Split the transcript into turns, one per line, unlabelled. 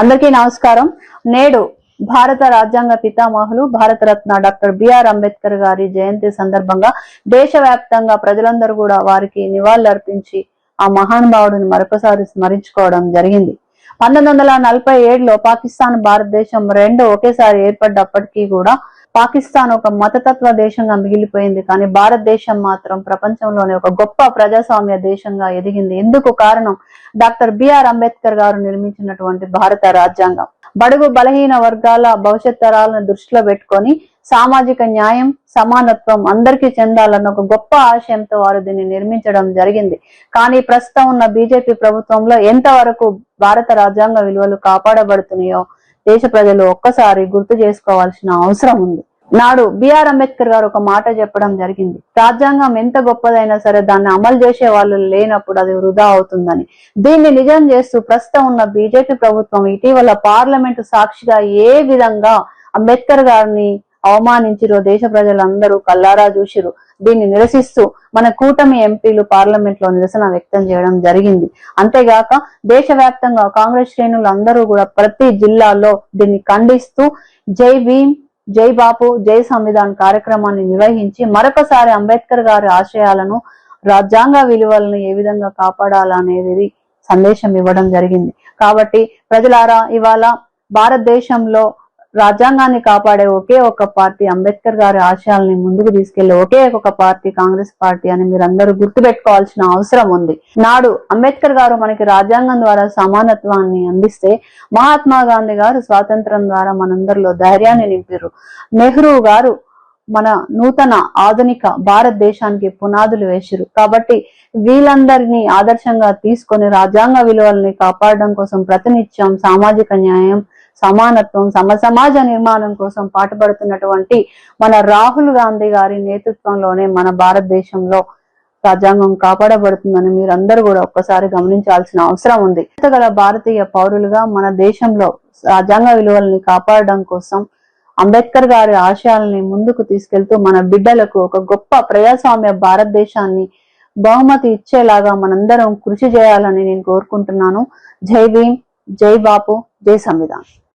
అందరికీ నమస్కారం. నేడు భారత రాజ్యాంగ పితామహులు భారతరత్న డాక్టర్ బిఆర్ అంబేద్కర్ గారి జయంతి సందర్భంగా దేశవ్యాప్తంగా ప్రజలందరూ కూడా వారికి నివాళులర్పించి ఆ మహానుభావుడిని మరొకసారి స్మరించుకోవడం జరిగింది. 1947లో పాకిస్తాన్ భారతదేశం రెండు ఒకేసారి ఏర్పడ్డప్పటికీ కూడా పాకిస్తాన్ ఒక మతతత్వ దేశంగా మిగిలిపోయింది. కానీ భారతదేశం మాత్రం ప్రపంచంలోనే ఒక గొప్ప ప్రజాస్వామ్య దేశంగా ఎదిగింది. ఎందుకు కారణం డాక్టర్ బిఆర్ అంబేద్కర్ గారు నిర్మించినటువంటి భారత రాజ్యాంగం. బడుగు బలహీన వర్గాల భవిష్యత్ తరాలను దృష్టిలో పెట్టుకొని సామాజిక న్యాయం, సమానత్వం అందరికీ చెందాలన్న ఒక గొప్ప ఆశయంతో వారు దీన్ని నిర్మించడం జరిగింది. కానీ ప్రస్తుతం ఉన్న బీజేపీ ప్రభుత్వంలో ఎంతవరకు భారత రాజ్యాంగ విలువలు కాపాడబడుతున్నాయో దేశ ప్రజలు ఒక్కసారి గుర్తు చేసుకోవాల్సిన అవసరం ఉంది. నాడు బిఆర్ అంబేద్కర్ గారు ఒక మాట చెప్పడం జరిగింది. రాజ్యాంగం ఎంత గొప్పదైనా సరే దాన్ని అమలు చేసే వాళ్ళు లేనప్పుడు అది వృధా అవుతుందని. దీన్ని నిజం చేస్తూ ప్రస్తుతం ఉన్న బీజేపీ ప్రభుత్వం ఇటీవల పార్లమెంటు సాక్షిగా ఏ విధంగా అంబేద్కర్ గారిని అవమానించిరో దేశ ప్రజలందరూ కల్లారా చూసిరు. దీన్ని నిరసిస్తూ మన కూటమి ఎంపీలు పార్లమెంట్ లో నిరసన వ్యక్తం చేయడం జరిగింది. అంతేగాక దేశవ్యాప్తంగా కాంగ్రెస్ శ్రేణులు అందరూ కూడా ప్రతి జిల్లాలో దీన్ని ఖండిస్తూ జై భీమ్, జై బాపు, జై సంవిధాన్ కార్యక్రమాన్ని నిర్వహించి మరొకసారి అంబేద్కర్ గారి ఆశయాలను, రాజ్యాంగ విలువలను ఏ విధంగా కాపాడాలనేది సందేశం ఇవ్వడం జరిగింది. కాబట్టి ప్రజలారా, ఇవాళ భారతదేశంలో రాజ్యాంగాన్ని కాపాడే ఒకే ఒక పార్టీ, అంబేద్కర్ గారి ఆశయాల్ని ముందుకు తీసుకెళ్లే ఒకే ఒక పార్టీ కాంగ్రెస్ పార్టీ అని మీరందరూ గుర్తుపెట్టుకోవాల్సిన అవసరం ఉంది. నాడు అంబేద్కర్ గారు మనకి రాజ్యాంగం ద్వారా సమానత్వాన్ని అందిస్తే, మహాత్మా గాంధీ గారు స్వాతంత్రం ద్వారా మనందరిలో ధైర్యాన్ని నింపారు. నెహ్రూ గారు మన నూతన ఆధునిక భారతదేశానికి పునాదులు వేసిరు. కాబట్టి వీళ్ళందరినీ ఆదర్శంగా తీసుకొని రాజ్యాంగ విలువల్ని కాపాడడం కోసం ప్రతినిత్యం సామాజిక న్యాయం, సమానత్వం, సమాజ నిర్మాణం కోసం పాటుపడుతున్నటువంటి మన రాహుల్ గాంధీ గారి నేతృత్వంలోనే మన భారతదేశంలో రాజ్యాంగం కాపాడబడుతుందని మీరందరూ కూడా ఒక్కసారి గమనించాల్సిన అవసరం ఉంది. గల భారతీయ పౌరులుగా మన దేశంలో రాజ్యాంగ విలువల్ని కాపాడడం కోసం అంబేద్కర్ గారి ఆశయాలని ముందుకు తీసుకెళ్తూ మన బిడ్డలకు ఒక గొప్ప ప్రజాస్వామ్య భారతదేశాన్ని బహుమతి ఇచ్చేలాగా మనందరం కృషి చేయాలని నేను కోరుకుంటున్నాను. జై భీమ్, జై బాపు, జై సంవిధాన్.